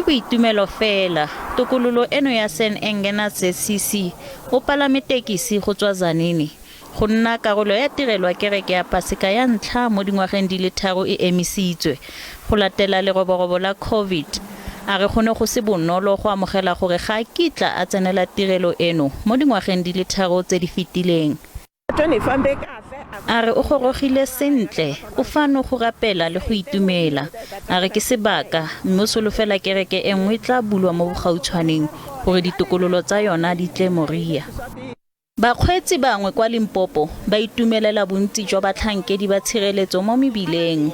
ke boitumelo fela tokololo eno ya Saint Engenas ZCC o palame tekisi go tswa Zanini go nna karolo ya tirelo ya kereke ya paseka ya ntlha mo dingwageng di le tharo e emisitswe go latela leroboroborobo la COVID. A re gone go se bonolo go amogela gore ga kitla a tsenela tirelo eno mo dingwageng di le tharo tse di fetileng. A re o gorogile sentle o fano go rapela le go itumela. A re ke sebaka mme o solofela kereke e nngwe tla bulwa mo bogautshwaneng gore ditokololo tsa yona di tle moria. Bakgweetsi bangwe kwa Limpopo ba itumelela bontsi jwa batlhankedi ba tshireletso mo mebileng.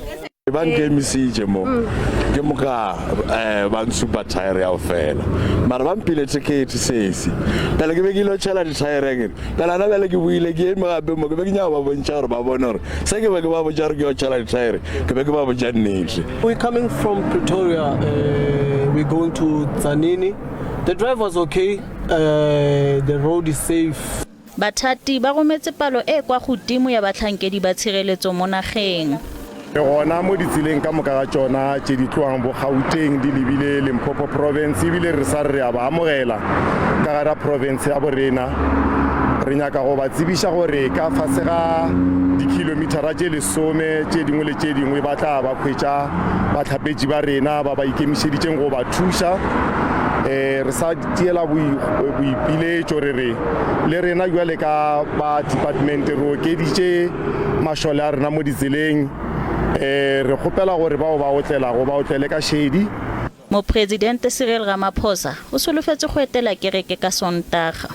Ba nkemisitse mo ke moka ba nsupa tire ya ofela mara ba mpile ticket sesi pele ke begilo tshela di tire ngene pele na bele ke buile ke mo gape mo ke be nya ba bontshara ba bona re se ke be ke ba botjara ke tshela di tire ke be ke ba bojanile. We coming from Pretoria, we going to Zanini. The drive was okay, the road is safe. Bathati ba rometse palo e kwa godimo ya batlhankedi ba tshireletso mo nageng. Gona mo ditseleng ka moka ga tsona tse di tloang bo Gauteng di lebile Limpopo province ebile re sa re ya ba amogela ka gara province ya borena re nyaka go ba tsebisha gore ka fase ga dikilometera tse le some tse dingwe le tse dingwe ba tla ba khwetsa ba tlhapetsi ba rena ba ba ikemiseditseng go ba thusa re sa tiela boipiletso re le rena jwale ka ba department ro ke ditse mashole a rena mo ditseleng re gopela gore ba otlela go ba otlele ka shedi. Mo presidente Cyril Ramaphosa o solofetse go etela kereke ka Sontaga.